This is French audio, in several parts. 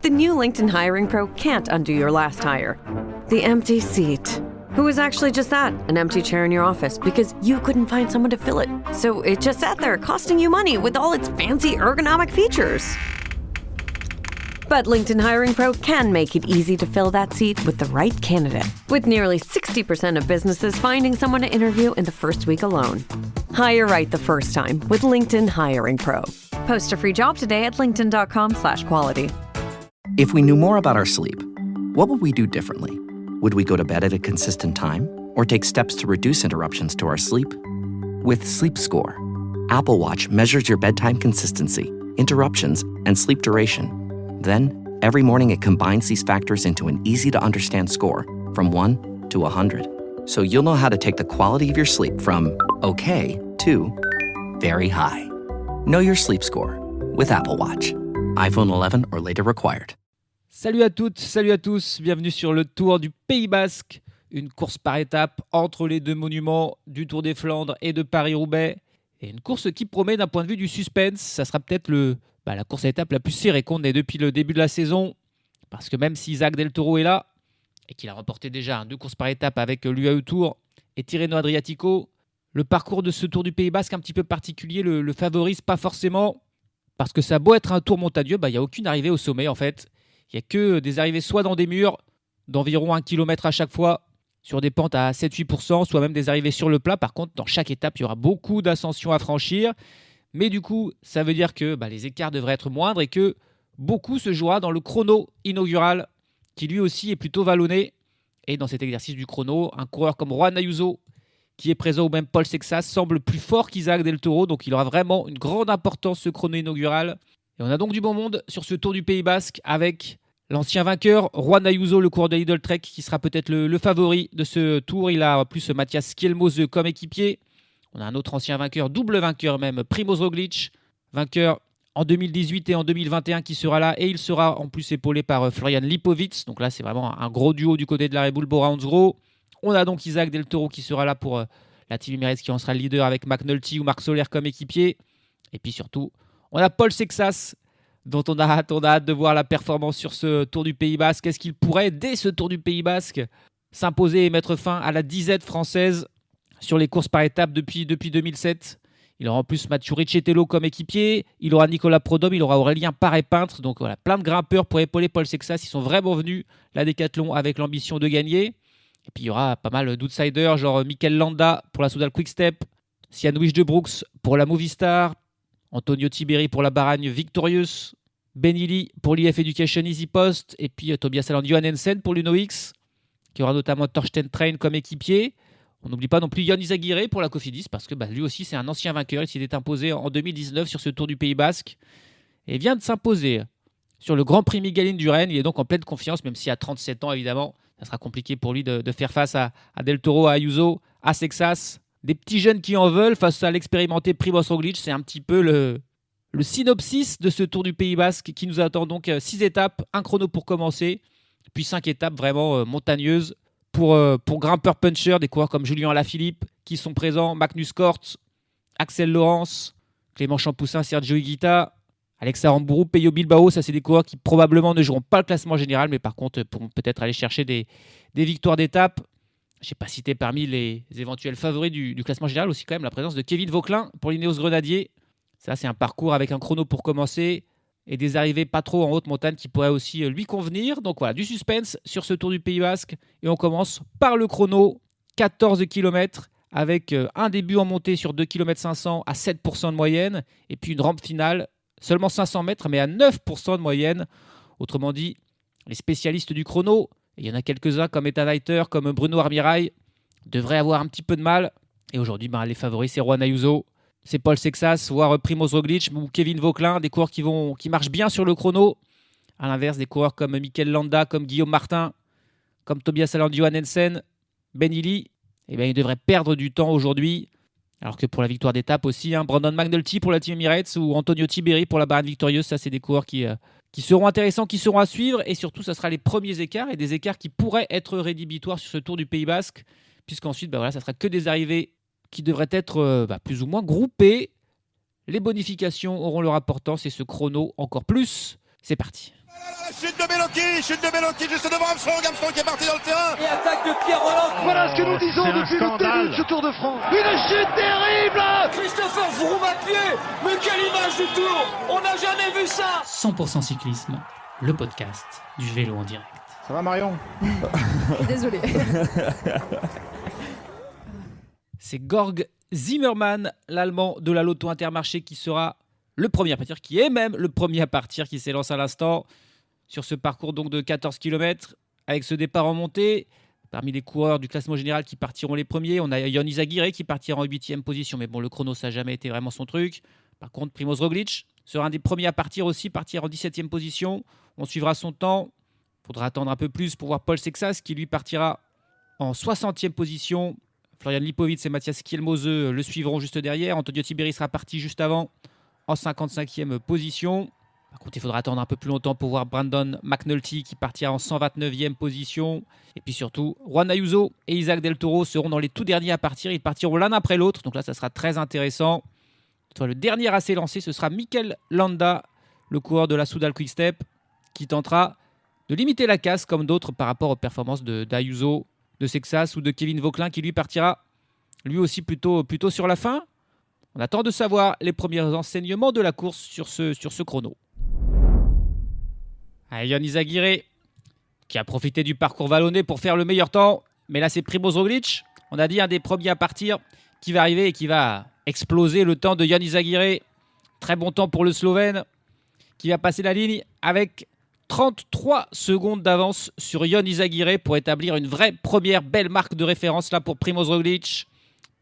the new LinkedIn Hiring Pro can't undo your last hire. The empty seat. Who was actually just that, an empty chair in your office because you couldn't find someone to fill it. So it just sat there costing you money with all its fancy ergonomic features. But LinkedIn Hiring Pro can make it easy to fill that seat with the right candidate. With nearly 60% of businesses finding someone to interview in the first week alone. Hire right the first time with LinkedIn Hiring Pro. Post a free job today at linkedin.com/quality. If we knew more about our sleep, what would we do differently? Would we go to bed at a consistent time or take steps to reduce interruptions to our sleep? With Sleep Score, Apple Watch measures your bedtime consistency, interruptions, and sleep duration. Then, every morning it combines these factors into an easy-to-understand score from 1 to 100. So you'll know how to take the quality of your sleep from okay to very high. Know your sleep score with Apple Watch. iPhone 11 or later required. Salut à toutes, salut à tous, bienvenue sur le Tour du Pays Basque, une course par étapes entre les deux monuments du Tour des Flandres et de Paris-Roubaix. Et une course qui promet d'un point de vue du suspense, ça sera peut-être la course à étapes la plus serrée qu'on ait depuis le début de la saison. Parce que même si Isaac Del Toro est là, et qu'il a remporté déjà 2 courses par étapes avec l'UAE Tour et Tirreno Adriatico, le parcours de ce Tour du Pays Basque un petit peu particulier le favorise pas forcément. Parce que ça a beau être un tour montagneux, il n'y a aucune arrivée au sommet en fait. Il n'y a que des arrivées soit dans des murs d'environ 1 km à chaque fois, sur des pentes à 7-8%, soit même des arrivées sur le plat. Par contre, dans chaque étape, il y aura beaucoup d'ascensions à franchir. Mais du coup, ça veut dire que les écarts devraient être moindres et que beaucoup se jouera dans le chrono inaugural, qui lui aussi est plutôt vallonné. Et dans cet exercice du chrono, un coureur comme Juan Ayuso, qui est présent, ou même Paul Sexas, semble plus fort qu'Isaac Del Toro. Donc il aura vraiment une grande importance, ce chrono inaugural. Et on a donc du bon monde sur ce Tour du Pays Basque avec l'ancien vainqueur, Juan Ayuso, le coureur de Lidl Trek, qui sera peut-être le favori de ce Tour. Il a en plus Matthias Skjelmose comme équipier. On a un autre ancien vainqueur, double vainqueur même, Primož Roglič, vainqueur en 2018 et en 2021 qui sera là. Et il sera en plus épaulé par Florian Lipovic. Donc là, c'est vraiment un gros duo du côté de la Red Bull Bora-Hansgrohe. On a donc Isaac Del Toro qui sera là pour la Team Emirates qui en sera le leader avec McNulty ou Marc Soler comme équipier. Et puis surtout, on a Paul Sexas dont on a hâte de voir la performance sur ce Tour du Pays Basque. Est-ce qu'il pourrait, dès ce Tour du Pays Basque, s'imposer et mettre fin à la disette française sur les courses par étapes depuis 2007? Il aura en plus Mathieu Riccitello comme équipier, il aura Nicolas Prodhomme, il aura Aurélien Paré-Peintre. Donc voilà, plein de grimpeurs pour épauler Paul Sexas. Ils sont vraiment venus, la Décathlon, avec l'ambition de gagner. Et puis il y aura pas mal d'outsiders, genre Mikel Landa pour la Soudal Quick-Step, Sian-Louis de Brooks pour la Movistar, Antonio Tiberi pour la Baragne Victorious, Benili pour l'IF Education Easy Post, et puis Tobias Aland Johannesen pour l'UNOX, qui aura notamment Torsten Train comme équipier. On n'oublie pas non plus Jan Izagirre pour la Cofidis, parce que lui aussi c'est un ancien vainqueur. Il s'est imposé en 2019 sur ce Tour du Pays Basque, et vient de s'imposer sur le Grand Prix Miguelin du Rennes. Il est donc en pleine confiance, même si à 37 ans évidemment, ça sera compliqué pour lui de faire face à Del Toro, à Ayuso, à Sexas. Des petits jeunes qui en veulent face à l'expérimenté Primož Roglič. C'est un petit peu le synopsis de ce Tour du Pays Basque qui nous attend donc 6 étapes, un chrono pour commencer, puis 5 étapes vraiment montagneuses pour grimpeurs punchers, des coureurs comme Julien Alaphilippe qui sont présents, Magnus Cort, Axel Laurence, Clément Champoussin, Sergio Higuita, Alex Aramburu, Peyo Bilbao. Ça c'est des coureurs qui probablement ne joueront pas le classement général, mais par contre pourront peut-être aller chercher des victoires d'étape. Je n'ai pas cité parmi les éventuels favoris du classement général aussi quand même la présence de Kevin Vauquelin pour l'Ineos Grenadier. Ça, c'est un parcours avec un chrono pour commencer et des arrivées pas trop en haute montagne qui pourraient aussi lui convenir. Donc voilà, du suspense sur ce Tour du Pays Basque. Et on commence par le chrono, 14 km, avec un début en montée sur 2 km 500 à 7% de moyenne. Et puis une rampe finale, seulement 500 mètres, mais à 9% de moyenne. Autrement dit, les spécialistes du chrono, et il y en a quelques-uns comme Ethan Hayter, comme Bruno Armirail, devraient avoir un petit peu de mal. Et aujourd'hui, les favoris, c'est Juan Ayuso, c'est Paul Sexas, voire Primož Roglič ou Kevin Vauquelin, des coureurs qui marchent bien sur le chrono. À l'inverse, des coureurs comme Mikel Landa, comme Guillaume Martin, comme Tobias Aland Johannesen, Benili, ils devraient perdre du temps aujourd'hui. Alors que pour la victoire d'étape aussi, Brandon McNulty pour la Team Emirates ou Antonio Tiberi pour la Baragne Victorieuse, ça c'est des coureurs qui seront intéressants, qui seront à suivre. Et surtout, ça sera les premiers écarts et des écarts qui pourraient être rédhibitoires sur ce Tour du Pays Basque. Puisqu'ensuite, ça sera que des arrivées qui devraient être plus ou moins groupées. Les bonifications auront leur importance et ce chrono encore plus. C'est parti. La chute de Bellocchi juste devant Armstrong qui est parti dans le terrain. Et attaque de Pierre Roland. Voilà ce que nous disons depuis le début de ce Tour de France. Une chute terrible. Christopher Froome à pied. Mais quelle image du Tour. On n'a jamais vu ça. 100% cyclisme, le podcast du vélo en direct. Ça va Marion? Désolé. C'est Georg Zimmermann, l'Allemand de la Lotto Intermarché, qui sera le premier à partir, qui est même le premier à partir, qui s'élance à l'instant sur ce parcours donc de 14 km avec ce départ en montée. Parmi les coureurs du classement général qui partiront les premiers, on a Jan Izagirre qui partira en 8e position, mais bon, le chrono, ça n'a jamais été vraiment son truc. Par contre, Primož Roglič sera un des premiers à partir aussi, partir en 17e position. On suivra son temps. Il faudra attendre un peu plus pour voir Paul Sexas qui lui partira en 60e position. Florian Lipovic et Mathias Kielmose le suivront juste derrière. Antonio Tiberi sera parti juste avant en 55e position. Par contre, il faudra attendre un peu plus longtemps pour voir Brandon McNulty qui partira en 129e position. Et puis surtout, Juan Ayuso et Isaac Del Toro seront dans les tout derniers à partir. Ils partiront l'un après l'autre. Donc là, ça sera très intéressant. Le dernier à s'élancer, ce sera Mikel Landa, le coureur de la Soudal Quick-Step, qui tentera de limiter la casse comme d'autres par rapport aux performances d'Ayuso, de Sexas ou de Kevin Vauquelin qui lui partira lui aussi plutôt sur la fin. On attend de savoir les premiers enseignements de la course sur ce chrono. Jan Izagirre qui a profité du parcours vallonné pour faire le meilleur temps. Mais là, c'est Primož Roglič. On a dit un des premiers à partir qui va arriver et qui va exploser le temps de Jan Izagirre. Très bon temps pour le Slovène qui va passer la ligne avec 33 secondes d'avance sur Jan Izagirre pour établir une vraie première belle marque de référence là pour Primož Roglič.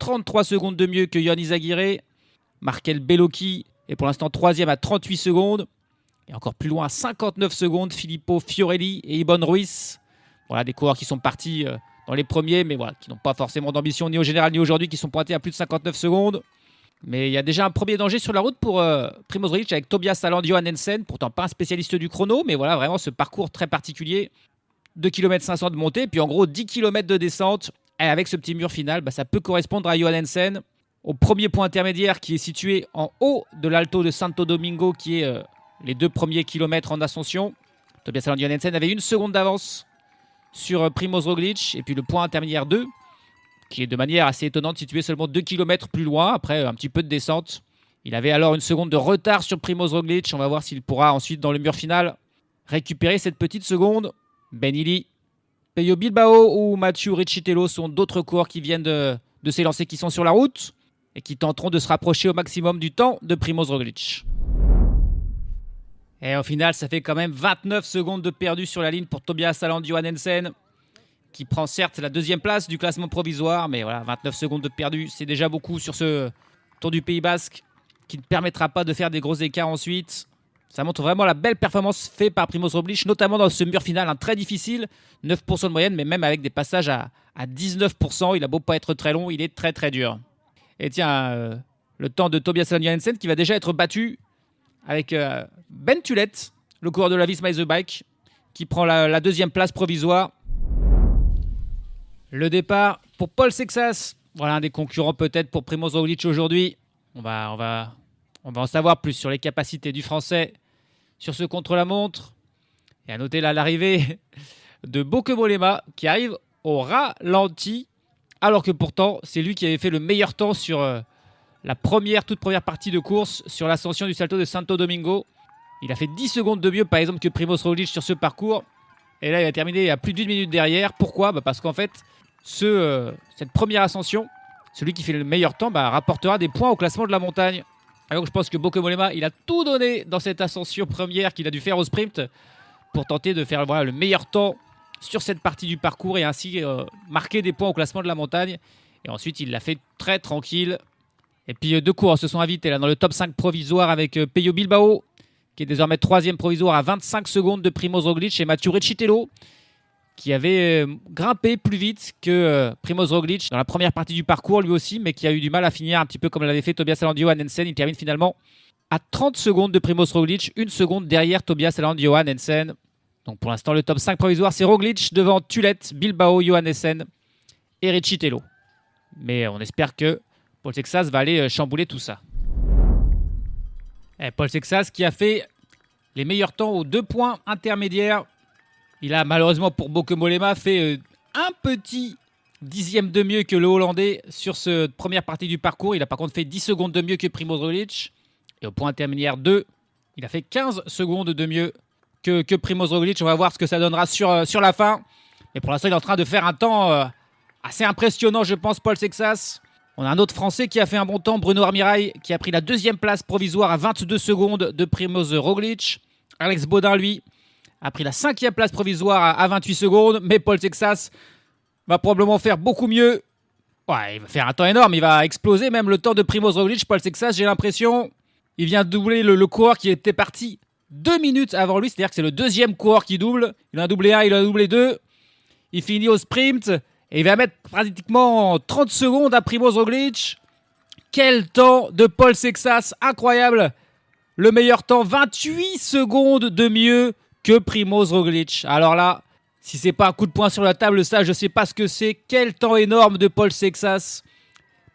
33 secondes de mieux que Jan Izagirre. Markel Bellocchi est pour l'instant 3e à 38 secondes. Et encore plus loin à 59 secondes, Filippo Fiorelli et Ibon Ruiz. Voilà des coureurs qui sont partis dans les premiers, mais voilà, qui n'ont pas forcément d'ambition ni au général ni aujourd'hui, qui sont pointés à plus de 59 secondes. Mais il y a déjà un premier danger sur la route pour Primož Roglič avec Tobias Aland Johannesen, pourtant pas un spécialiste du chrono, mais voilà vraiment ce parcours très particulier. 2 km 500 de montée, puis en gros 10 km de descente. Et avec ce petit mur final, ça peut correspondre à Johannesen, au premier point intermédiaire qui est situé en haut de l'Alto de Santo Domingo, qui est les 2 premiers kilomètres en ascension. Tobias Aland Johannesen avait 1 seconde d'avance sur Primož Roglič, et puis le point intermédiaire 2, qui est de manière assez étonnante situé seulement 2 km plus loin, après un petit peu de descente. Il avait alors 1 seconde de retard sur Primož Roglič. On va voir s'il pourra ensuite, dans le mur final, récupérer cette petite seconde. Ben Illy, Pello Bilbao ou Mathieu Riccitello sont d'autres coureurs qui viennent de s'élancer, qui sont sur la route et qui tenteront de se rapprocher au maximum du temps de Primož Roglič. Et au final, ça fait quand même 29 secondes de perdu sur la ligne pour Tobias Aland Johannesen, qui prend certes la 2e place du classement provisoire, mais voilà, 29 secondes de perdu, c'est déjà beaucoup sur ce Tour du Pays Basque, qui ne permettra pas de faire des gros écarts ensuite. Ça montre vraiment la belle performance faite par Primož Roglič, notamment dans ce mur final, très difficile, 9% de moyenne, mais même avec des passages à 19%, il a beau pas être très long, il est très très dur. Et tiens, le temps de Tobias Aland Johannesen qui va déjà être battu avec Ben Tullet, le coureur de la Visma The Bike, qui prend la 2e place provisoire. Le départ pour Paul Sexas. Voilà un des concurrents peut-être pour Primož Roglič aujourd'hui. On va en savoir plus sur les capacités du Français sur ce contre-la-montre. Et à noter là l'arrivée de Bauke Mollema qui arrive au ralenti, alors que pourtant c'est lui qui avait fait le meilleur temps sur la toute première partie de course sur l'ascension du Salto de Santo Domingo. Il a fait 10 secondes de mieux par exemple que Primož Roglič sur ce parcours. Et là il a terminé à plus d'1 minute derrière. Pourquoi ? Parce qu'en fait cette première ascension, celui qui fait le meilleur temps rapportera des points au classement de la montagne. Alors je pense que Bauke Mollema, il a tout donné dans cette ascension première qu'il a dû faire au sprint pour tenter de faire le meilleur temps sur cette partie du parcours et ainsi marquer des points au classement de la montagne. Et ensuite, il l'a fait très tranquille. Et puis 2 coureurs se sont invités là dans le top 5 provisoire avec Pello Bilbao, qui est désormais 3e provisoire à 25 secondes de Primož Roglič, et Mathieu Riccitello, qui avait grimpé plus vite que Primož Roglič dans la première partie du parcours lui aussi, mais qui a eu du mal à finir un petit peu comme l'avait fait Tobias Aland Johannesen. Il termine finalement à 30 secondes de Primož Roglič, 1 seconde derrière Tobias Aland Johannesen. Donc pour l'instant, le top 5 provisoire, c'est Roglič devant Tullet, Bilbao, Johannesen et Riccitello. Mais on espère que Paul Sexas va aller chambouler tout ça. Et Paul Sexas qui a fait les meilleurs temps aux 2 points intermédiaires. Il a malheureusement pour Bauke Mollema fait un petit dixième de mieux que le Hollandais sur cette première partie du parcours. Il a par contre fait 10 secondes de mieux que Primož Roglič. Et au point intermédiaire 2, il a fait 15 secondes de mieux que Primož Roglič. On va voir ce que ça donnera sur la fin. Et pour l'instant, il est en train de faire un temps assez impressionnant, je pense, Paul Sexas. On a un autre Français qui a fait un bon temps, Bruno Armirail, qui a pris la 2e place provisoire à 22 secondes de Primož Roglič. Alex Baudin, lui, a pris la 5e place provisoire à 28 secondes. Mais Paul Sexas va probablement faire beaucoup mieux. Ouais, il va faire un temps énorme. Il va exploser même le temps de Primož Roglič. Paul Sexas, j'ai l'impression, il vient de doubler le coureur qui était parti 2 minutes avant lui. C'est-à-dire que c'est le 2e coureur qui double. Il en a doublé 1, il en a doublé 2. Il finit au sprint. Et il va mettre pratiquement 30 secondes à Primož Roglič. Quel temps de Paul Sexas, incroyable. Le meilleur temps, 28 secondes de mieux que Primož Roglič. Alors là, si c'est pas un coup de poing sur la table, ça, je sais pas ce que c'est. Quel temps énorme de Paul Sexas.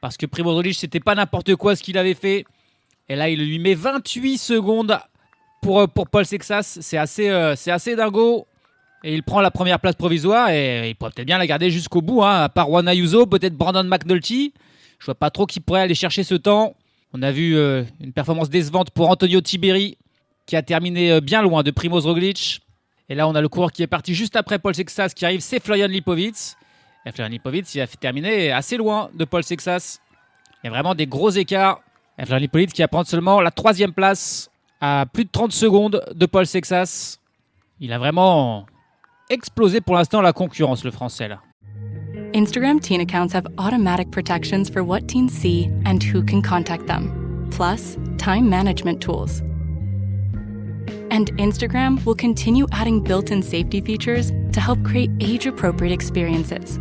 Parce que Primož Roglič, c'était pas n'importe quoi ce qu'il avait fait. Et là, il lui met 28 secondes pour Paul Sexas. C'est assez dingo. Et il prend la première place provisoire et il pourrait peut-être bien la garder jusqu'au bout. À part Juan Ayuso, peut-être Brandon McNulty. Je vois pas trop qui pourrait aller chercher ce temps. On a vu une performance décevante pour Antonio Tiberi, qui a terminé bien loin de Primož Roglič. Et là, on a le coureur qui est parti juste après Paul Sexas qui arrive, c'est Florian Lipowitz. Et Florian Lipowitz, il a terminé assez loin de Paul Sexas. Il y a vraiment des gros écarts. Et Florian Lipowitz qui va prendre seulement la 3e place à plus de 30 secondes de Paul Sexas. Il a vraiment explosé pour l'instant la concurrence, le Français là. Instagram teen accounts have automatic protections for what teens see and who can contact them, plus time management tools. And Instagram will continue adding built-in safety features to help create age-appropriate experiences.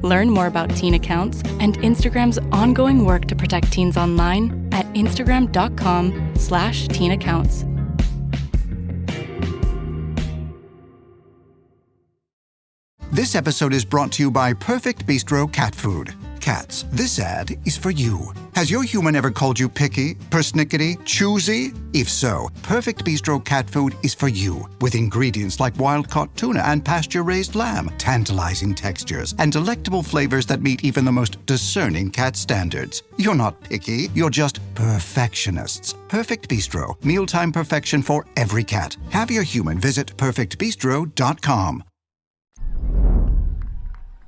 Learn more about teen accounts and Instagram's ongoing work to protect teens online at instagram.com/teenaccounts. This episode is brought to you by Perfect Bistro Cat Food. Cats, this ad is for you. Has your human ever called you picky, persnickety, choosy? If so, Perfect Bistro Cat Food is for you. With ingredients like wild-caught tuna and pasture-raised lamb, tantalizing textures, and delectable flavors that meet even the most discerning cat standards. You're not picky, you're just perfectionists. Perfect Bistro, mealtime perfection for every cat. Have your human visit perfectbistro.com.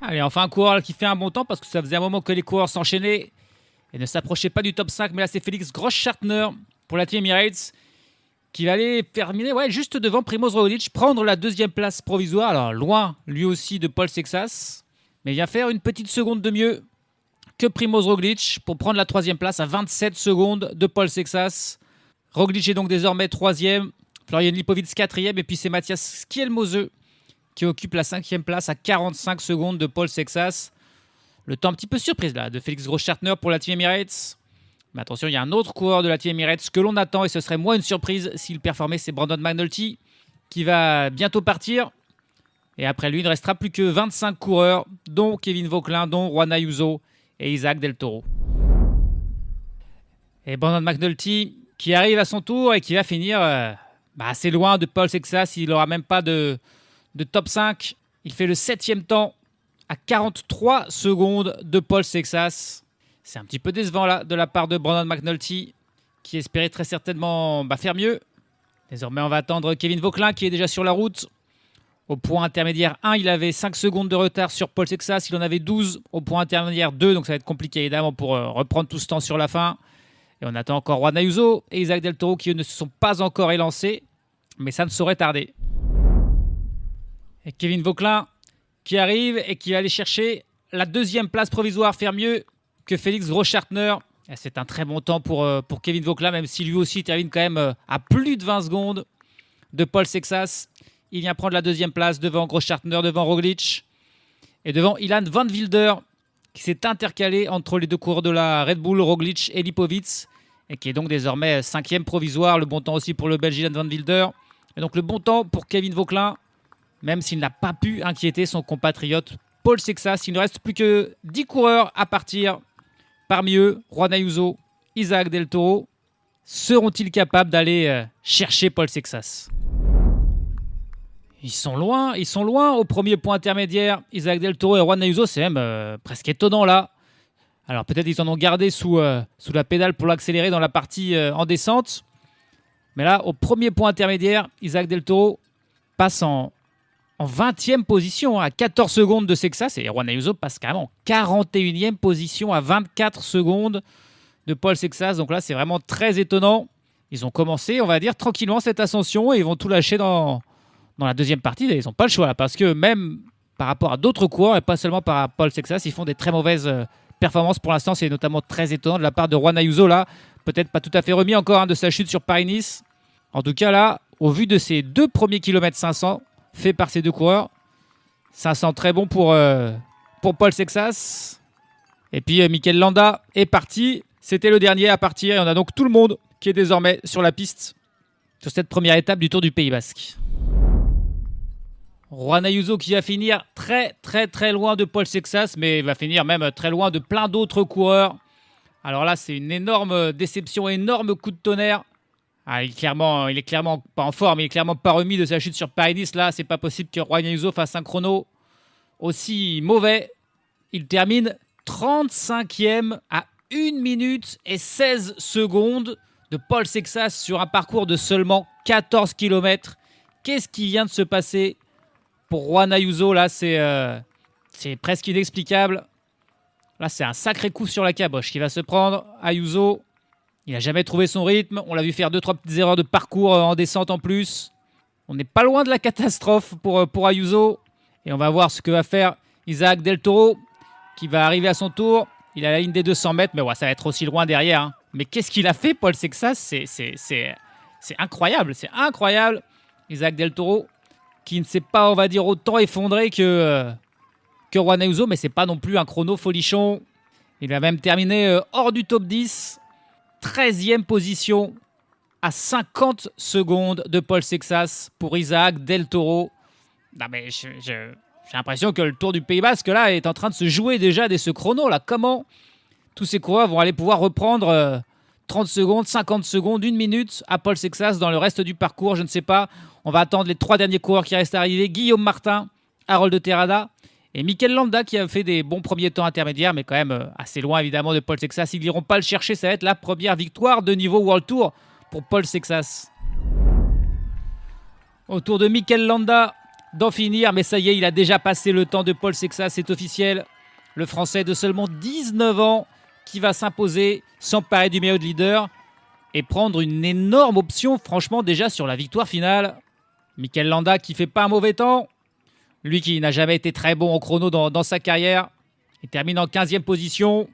Allez, enfin un coureur qui fait un bon temps parce que ça faisait un moment que les coureurs s'enchaînaient et ne s'approchaient pas du top 5. Mais là, c'est Félix Grossschartner pour la Team Emirates qui va aller terminer juste devant Primož Roglič, prendre la 2e place provisoire. Alors, loin, lui aussi, de Paul Sexas. Mais il vient faire une petite seconde de mieux que Primož Roglič pour prendre la 3e place à 27 secondes de Paul Sexas. Roglič est donc désormais 3e, Florian Lipowitz 4e et puis c'est Matthias Skjelmose qui occupe la 5e place à 45 secondes de Paul Sexas. Le temps un petit peu surprise là de Félix Grossschartner pour la Team Emirates. Mais attention, il y a un autre coureur de la Team Emirates que l'on attend et ce serait moins une surprise s'il performait, c'est Brandon McNulty qui va bientôt partir. Et après lui, il ne restera plus que 25 coureurs, dont Kevin Vauquelin, dont Juan Ayuso et Isaac Del Toro. Et Brandon McNulty qui arrive à son tour et qui va finir assez loin de Paul Sexas. Il n'aura même pas de top 5. Il fait le 7e temps à 43 secondes de Paul Sexas. C'est un petit peu décevant là de la part de Brandon McNulty qui espérait très certainement faire mieux. Désormais, on va attendre Kevin Vauquelin qui est déjà sur la route. Au point intermédiaire 1, il avait 5 secondes de retard sur Paul Sexas. Il en avait 12 au point intermédiaire 2. Donc ça va être compliqué évidemment pour reprendre tout ce temps sur la fin. Et on attend encore Juan Ayuso et Isaac Del Toro qui ne se sont pas encore élancés. Mais ça ne saurait tarder. Et Kevin Vauquelin qui arrive et qui va aller chercher la 2e place provisoire, faire mieux que Félix Grossschartner. Et c'est un très bon temps pour Kevin Vauquelin, même si lui aussi termine quand même à plus de 20 secondes de Paul Sexas. Il vient prendre la 2e place devant Grossschartner, devant Roglič et devant Ilan Van Wilder qui s'est intercalé entre les deux coureurs de la Red Bull, Roglič et Lipowitz et qui est donc désormais 5e provisoire. Le bon temps aussi pour le Belge Ilan Van Wilder. Et donc le bon temps pour Kevin Vauquelin, même s'il n'a pas pu inquiéter son compatriote Paul Sexas. Il ne reste plus que 10 coureurs à parmi eux, Juan Ayuso, Isaac Del Toro, seront-ils capables d'aller chercher Paul Sexas? Ils sont loin au premier point intermédiaire. Isaac Del Toro et Juan Ayuso, c'est même presque étonnant là. Alors peut-être ils en ont gardé sous la pédale pour l'accélérer dans la partie en descente. Mais là, au premier point intermédiaire, Isaac Del Toro passe en 20e position à 14 secondes de Sexas. Et Juan Ayuso passe carrément en 41e position à 24 secondes de Paul Sexas. Donc là, c'est vraiment très étonnant. Ils ont commencé, on va dire, tranquillement cette ascension et ils vont tout lâcher dans la deuxième partie. Ils n'ont pas le choix là, parce que même par rapport à d'autres coureurs et pas seulement par rapport à Paul Sexas, ils font des très mauvaises performances pour l'instant. C'est notamment très étonnant de la part de Juan Ayuso là. Peut-être pas tout à fait remis encore de sa chute sur Paris-Nice. En tout cas là, au vu de ces 2 premiers kilomètres 500 faits par ces deux coureurs, ça sent très bon pour Paul Sexas. Et puis Mikel Landa est parti. C'était le dernier à partir. Et on a donc tout le monde qui est désormais sur la piste sur cette première étape du Tour du Pays Basque. Juan Ayuso qui va finir très très très loin de Paul Sexas, mais va finir même très loin de plein d'autres coureurs. Alors là, c'est une énorme déception, énorme coup de tonnerre. Il est clairement pas en forme, il est clairement pas remis de sa chute sur Paris-Nice. Là, c'est pas possible que Juan Ayuso fasse un chrono aussi mauvais. Il termine 35e à 1 minute et 16 secondes de Paul Sexas sur un parcours de seulement 14 km. Qu'est-ce qui vient de se passer pour Juan Ayuso? Là, c'est presque inexplicable. Là, c'est un sacré coup sur la caboche qui va se prendre. Ayuso, il n'a jamais trouvé son rythme. On l'a vu faire 2-3 petites erreurs de parcours en descente en plus. On n'est pas loin de la catastrophe pour Ayuso. Et on va voir ce que va faire Isaac Del Toro, qui va arriver à son tour. Il a la ligne des 200 mètres, mais ouais, ça va être aussi loin derrière. Hein. Mais qu'est-ce qu'il a fait, Paul Sexas? C'est incroyable, c'est incroyable. Isaac Del Toro, qui ne s'est pas, on va dire, autant effondré que Juan Ayuso, mais c'est pas non plus un chrono folichon. Il a même terminé hors du top 10, 13e position à 50 secondes de Paul Sexas pour Isaac Del Toro. Non mais j'ai l'impression que le Tour du Pays Basque là est en train de se jouer déjà dès ce chrono là. Comment tous ces coureurs vont aller pouvoir reprendre 30 secondes, 50 secondes, 1 minute à Paul Sexas dans le reste du parcours? Je ne sais pas. On va attendre les 3 derniers coureurs qui restent à arriver. Guillaume Martin, Harold de Terrada et Mikel Landa qui a fait des bons premiers temps intermédiaires, mais quand même assez loin évidemment de Paul Sexas. Ils n'iront pas le chercher. Ça va être la première victoire de niveau World Tour pour Paul Sexas. Au tour de Mikel Landa d'en finir, mais ça y est, il a déjà passé le temps de Paul Sexas. C'est officiel. Le Français de seulement 19 ans qui va s'imposer, s'emparer du maillot de leader et prendre une énorme option, franchement, déjà sur la victoire finale. Mikel Landa qui fait pas un mauvais temps. Lui qui n'a jamais été très bon au chrono dans sa carrière. Il termine en 15e position,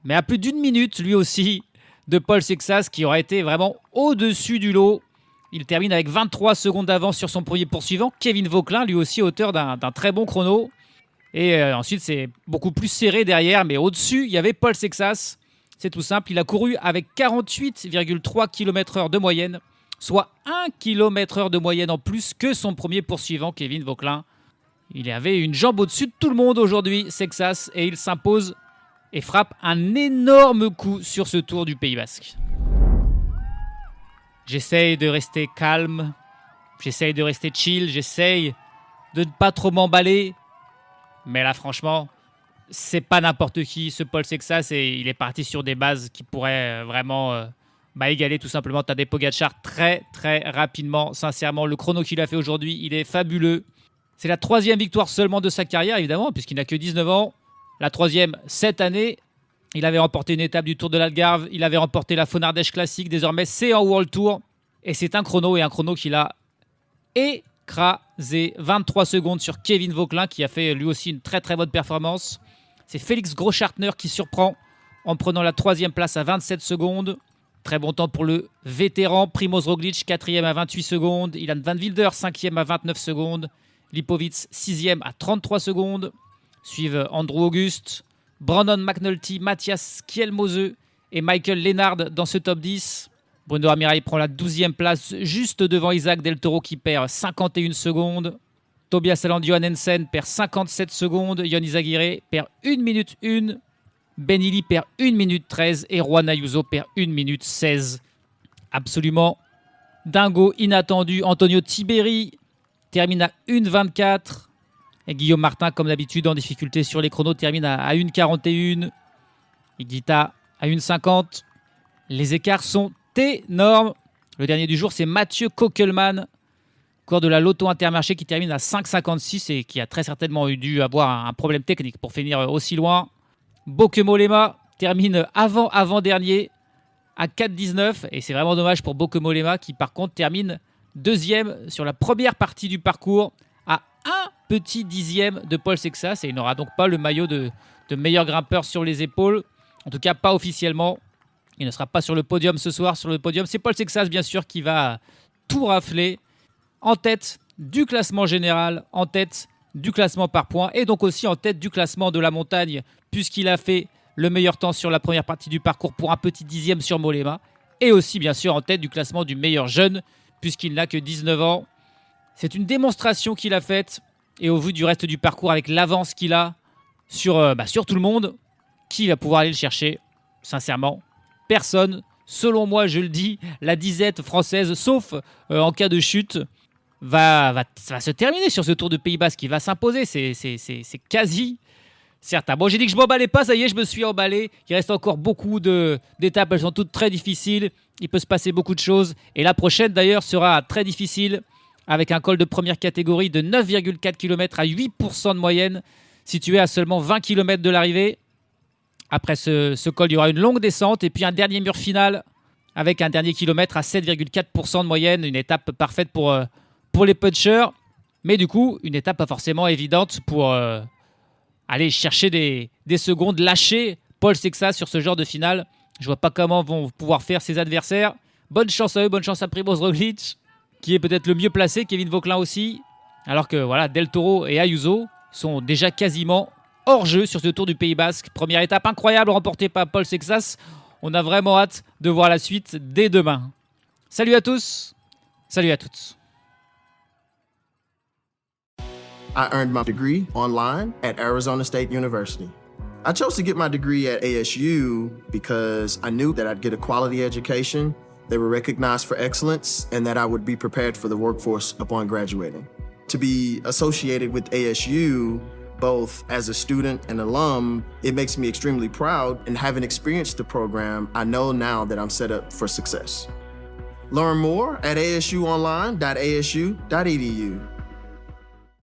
mais à plus d'1 minute, lui aussi, de Paul Sexas qui aurait été vraiment au-dessus du lot. Il termine avec 23 secondes d'avance sur son premier poursuivant, Kevin Vauquelin, lui aussi auteur d'un très bon chrono. Et ensuite, c'est beaucoup plus serré derrière, mais au-dessus, il y avait Paul Sexas. C'est tout simple, il a couru avec 48,3 km/h de moyenne, soit 1 km/h de moyenne en plus que son premier poursuivant, Kevin Vauquelin. Il avait une jambe au-dessus de tout le monde aujourd'hui, Sexas, et il s'impose et frappe un énorme coup sur ce Tour du Pays Basque. J'essaye de rester calme, j'essaye de rester chill, j'essaye de ne pas trop m'emballer. Mais là, franchement, c'est pas n'importe qui, ce Paul Sexas, et il est parti sur des bases qui pourraient vraiment égaler tout simplement Tadej Pogačar très très rapidement. Sincèrement, le chrono qu'il a fait aujourd'hui, il est fabuleux. C'est la 3e victoire seulement de sa carrière, évidemment, puisqu'il n'a que 19 ans. La 3e cette année. Il avait remporté une étape du Tour de l'Algarve. Il avait remporté la Fonardèche Classique. Désormais, c'est en World Tour. Et c'est un chrono qu'il a écrasé. 23 secondes sur Kevin Vauquelin, qui a fait lui aussi une très très bonne performance. C'est Félix Groschartner qui surprend en prenant la 3e place à 27 secondes. Très bon temps pour le vétéran. Primoz Roglic, 4e à 28 secondes. Ilan Van Wilder, 5e à 29 secondes. Lipovic, 6e à 33 secondes. Suivent Andrew Auguste, Brandon McNulty, Mathias Kielmose et Michael Lennard dans ce top 10. Bruno Armirail prend la 12e place juste devant Isaac Del Toro qui perd 51 secondes. Tobias Aland Johannesen perd 57 secondes. Yon Izagirre perd 1 minute 1. Ben Illy perd 1 minute 13 et Juan Ayuso perd 1 minute 16. absolument dingo, inattendu. Antonio Tiberi termine à 1,24. Et Guillaume Martin, comme d'habitude, en difficulté sur les chronos, termine à 1,41. Higuita à 1,50. Les écarts sont énormes. Le dernier du jour, c'est Mathieu Kokelman, coureur de la Lotto Intermarché, qui termine à 5,56 et qui a très certainement dû avoir un problème technique pour finir aussi loin. Bokemolema termine avant-dernier à 4,19 et c'est vraiment dommage pour Bokemolema qui par contre termine deuxième sur la première partie du parcours à un petit dixième de Paul Sexas et il n'aura donc pas le maillot de meilleur grimpeur sur les épaules, en tout cas pas officiellement. Il ne sera pas sur le podium ce soir. Sur le podium, c'est Paul Sexas bien sûr qui va tout rafler en tête du classement général, en tête du classement par points et donc aussi en tête du classement de la montagne puisqu'il a fait le meilleur temps sur la première partie du parcours pour un petit dixième sur Mollema et aussi bien sûr en tête du classement du meilleur jeune puisqu'il n'a que 19 ans. C'est une démonstration qu'il a faite et au vu du reste du parcours avec l'avance qu'il a sur tout le monde, qui va pouvoir aller le chercher? Sincèrement, personne. Selon moi, je le dis, la disette française, sauf en cas de chute, va se terminer sur ce Tour de Pays Basque qui va s'imposer. C'est quasi certain. Bon, j'ai dit que je m'emballais pas, ça y est, je me suis emballé. Il reste encore beaucoup d'étapes, elles sont toutes très difficiles. Il peut se passer beaucoup de choses. Et la prochaine, d'ailleurs, sera très difficile avec un col de première catégorie de 9,4 km à 8% de moyenne, situé à seulement 20 km de l'arrivée. Après ce col, il y aura une longue descente et puis un dernier mur final avec un dernier kilomètre à 7,4% de moyenne. Une étape parfaite pour les punchers. Mais du coup, une étape pas forcément évidente pour aller chercher des secondes, lâcher Paul Sexas sur ce genre de finale. Je vois pas comment vont pouvoir faire ses adversaires. Bonne chance à eux, bonne chance à Primoz Roglic, qui est peut-être le mieux placé, Kevin Vauquelin aussi. Alors que voilà, Del Toro et Ayuso sont déjà quasiment hors jeu sur ce Tour du Pays Basque. Première étape incroyable remportée par Paul Sexas. On a vraiment hâte de voir la suite dès demain. Salut à tous, salut à toutes. I earned my degree online at Arizona State University. I chose to get my degree at ASU because I knew that I'd get a quality education, they were recognized for excellence, and that I would be prepared for the workforce upon graduating. To be associated with ASU, both as a student and alum, it makes me extremely proud, and having experienced the program, I know now that I'm set up for success. Learn more at asuonline.asu.edu.